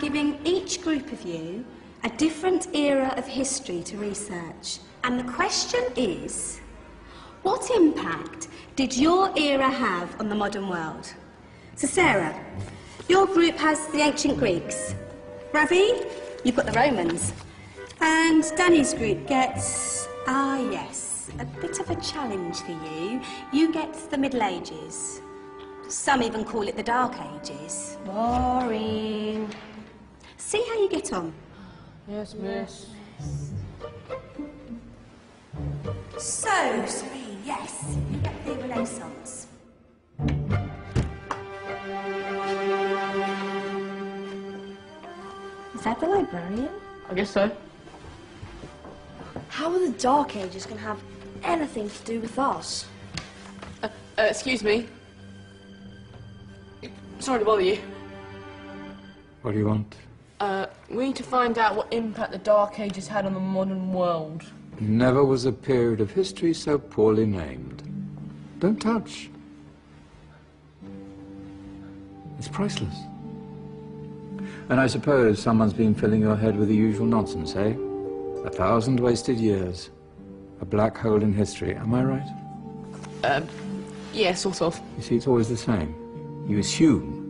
giving each group of you a different era of history to research. And the question is, what impact did your era have on the modern world? So Sarah, your group has the ancient Greeks. Ravi, you've got the Romans. And Danny's group gets, yes, a bit of a challenge for you. You get the Middle Ages. Some even call it the Dark Ages. Boring. See how you get on. Yes, miss. So, Serene, yes, you get the Renaissance. Is that the librarian? I guess so. How are the Dark Ages going to have anything to do with us? Excuse me. Sorry to bother you. What do you want? We need to find out what impact the Dark Ages had on the modern world. Never was a period of history so poorly named. Don't touch. It's priceless. And I suppose someone's been filling your head with the usual nonsense, eh? 1,000 wasted years. A black hole in history, am I right? Yeah, sort of. You see, it's always the same. You assume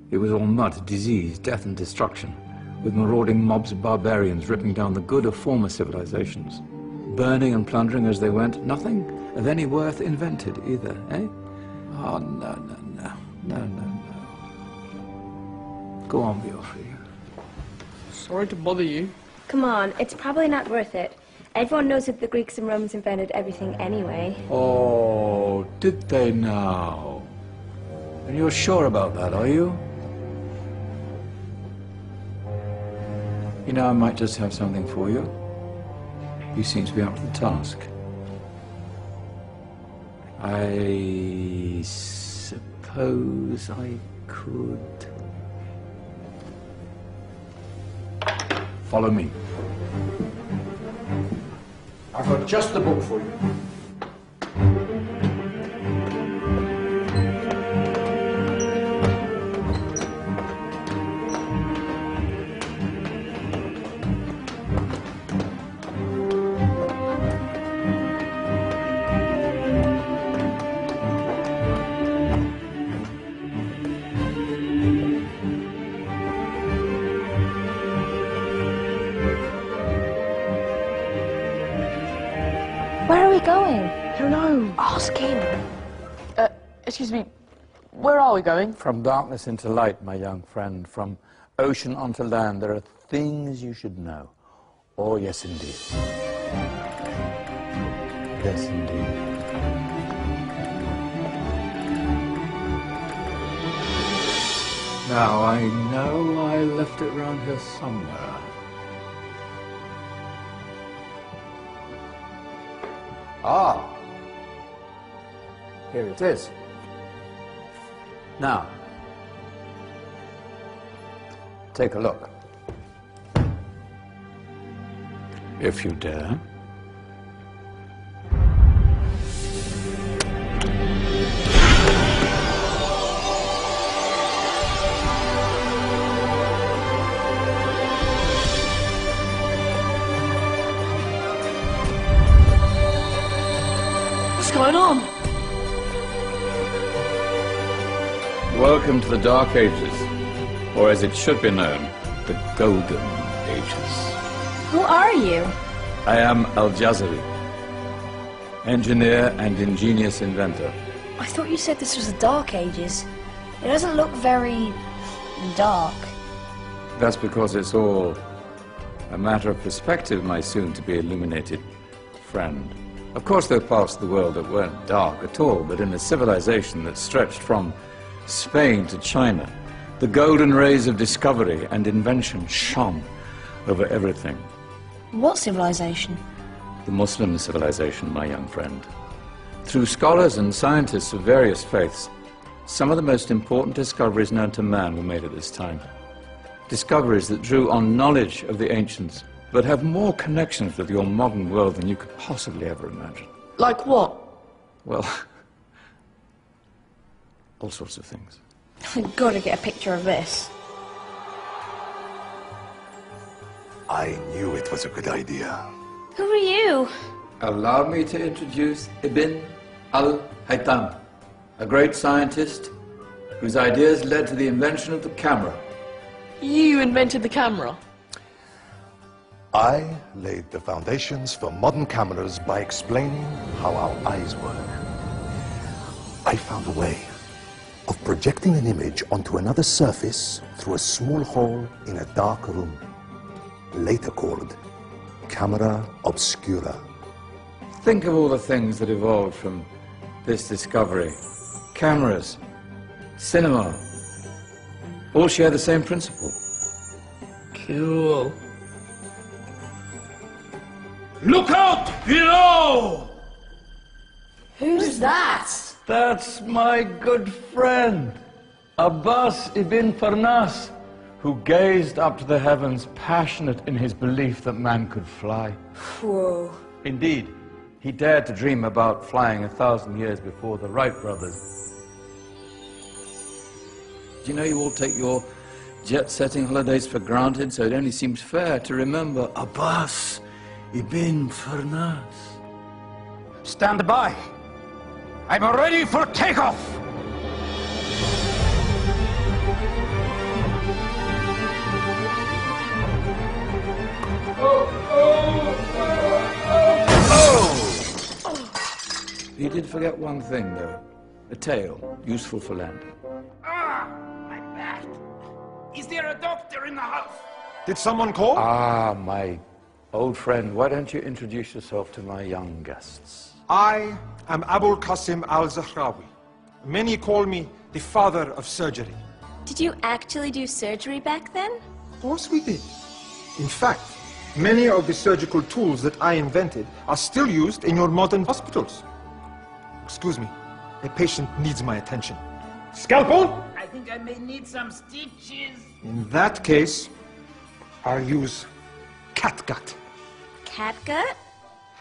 it was all mud, disease, death and destruction, with marauding mobs of barbarians ripping down the good of former civilizations, burning and plundering as they went, nothing of any worth invented either, eh? Oh, no. Go on, Beofrey. Sorry to bother you. Come on, it's probably not worth it. Everyone knows that the Greeks and Romans invented everything anyway. Oh, did they now? And you're sure about that, are you? You know, I might just have something for you. You seem to be up to the task. I suppose I could... Follow me. I've got just the book for you. Where are we going? I don't know. Ask him. Excuse me, where are we going? From darkness into light, my young friend. From ocean onto land, there are things you should know. Oh, yes, indeed. Yes, indeed. Now, I know I left it round here somewhere. Ah, here it is. Now, take a look. If you dare. What's going on? Welcome to the Dark Ages, or as it should be known, the Golden Ages. Who are you? I am Al-Jazari, engineer and ingenious inventor. I thought you said this was the Dark Ages. It doesn't look very dark. That's because it's all a matter of perspective, my soon-to-be illuminated friend. Of course, there are parts of the world that weren't dark at all, but in a civilization that stretched from Spain to China, the golden rays of discovery and invention shone over everything. What civilization? The Muslim civilization, my young friend. Through scholars and scientists of various faiths, some of the most important discoveries known to man were made at this time. Discoveries that drew on knowledge of the ancients, but have more connections with your modern world than you could possibly ever imagine. Like what? Well, all sorts of things. I've got to get a picture of this. I knew it was a good idea. Who are you? Allow me to introduce Ibn al-Haytham, a great scientist whose ideas led to the invention of the camera. You invented the camera? I laid the foundations for modern cameras by explaining how our eyes work. I found a way of projecting an image onto another surface through a small hole in a dark room, later called camera obscura. Think of all the things that evolved from this discovery. Cameras, cinema, all share the same principle. Cool. Look out below! Who's that? That's my good friend, Abbas ibn Farnas, who gazed up to the heavens, passionate in his belief that man could fly. Whoa. Indeed, he dared to dream about flying 1,000 years before the Wright brothers. Do you know you all take your jet-setting holidays for granted, so it only seems fair to remember Abbas ibn Farnas. Stand by. I'm ready for takeoff. You did forget one thing, though. A tail, useful for landing. Ah, my back. Is there a doctor in the house? Did someone call? Ah, my old friend, why don't you introduce yourself to my young guests? I am Abul Qasim al-Zahrawi. Many call me the father of surgery. Did you actually do surgery back then? Of course we did. In fact, many of the surgical tools that I invented are still used in your modern hospitals. Excuse me, a patient needs my attention. Scalpel? I think I may need some stitches. In that case, I'll use catgut. Catgut?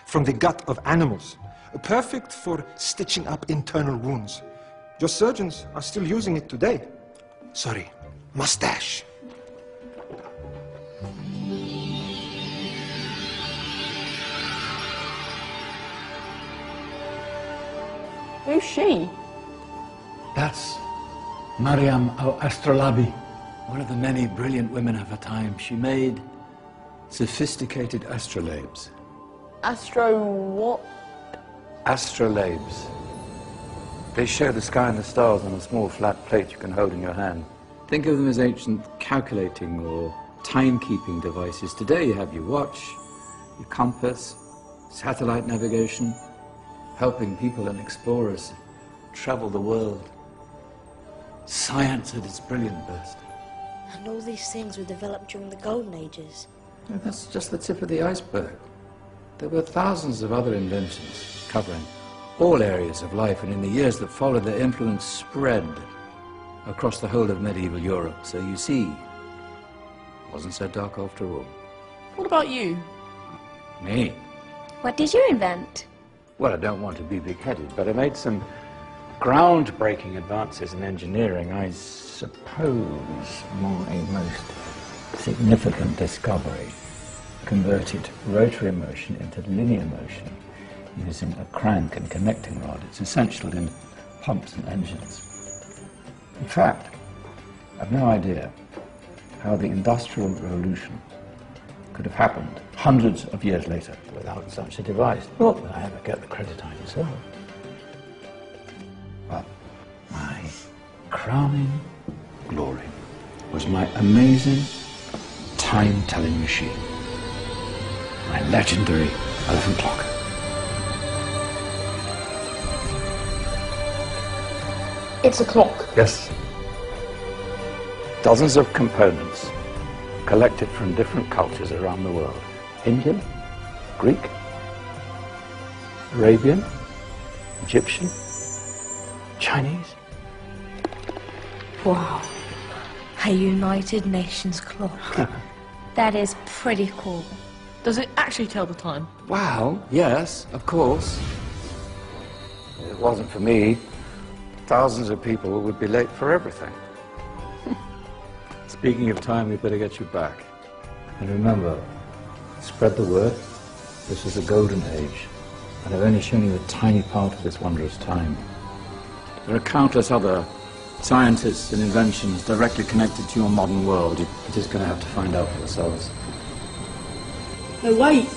From the gut of animals. Perfect for stitching up internal wounds. Your surgeons are still using it today. Sorry, mustache. Who's she? That's Maryam al-Astrolabi. One of the many brilliant women of her time. She made sophisticated astrolabes. Astro what? Astrolabes. They show the sky and the stars on a small flat plate you can hold in your hand. Think of them as ancient calculating or timekeeping devices. Today you have your watch, your compass, satellite navigation, helping people and explorers travel the world. Science at its brilliant best. And all these things were developed during the Golden Ages. And that's just the tip of the iceberg. There were thousands of other inventions covering all areas of life, and in the years that followed, their influence spread across the whole of medieval Europe. So you see, it wasn't so dark after all. What about you? Me? What did you invent? Well, I don't want to be big-headed, but I made some groundbreaking advances in engineering. I suppose my most significant discovery converted rotary motion into linear motion using a crank and connecting rod. It's essential in pumps and engines. In fact, I've no idea how the Industrial Revolution could have happened hundreds of years later without such a device. Not that I ever get the credit I deserve. But my crowning glory was my amazing time-telling machine. My legendary elephant clock. It's a clock. Yes. Dozens of components collected from different cultures around the world. Indian, Greek, Arabian, Egyptian, Chinese. Wow. A United Nations clock. That is pretty cool. Does it actually tell the time? Well, yes, of course. If it wasn't for me, thousands of people would be late for everything. Speaking of time, we better get you back. And remember, Spread the word. This is the golden age, and I've only shown you a tiny part of this wondrous time. There are countless other scientists and inventions directly connected to your modern world. You're just going to have to find out for yourselves. No, wait!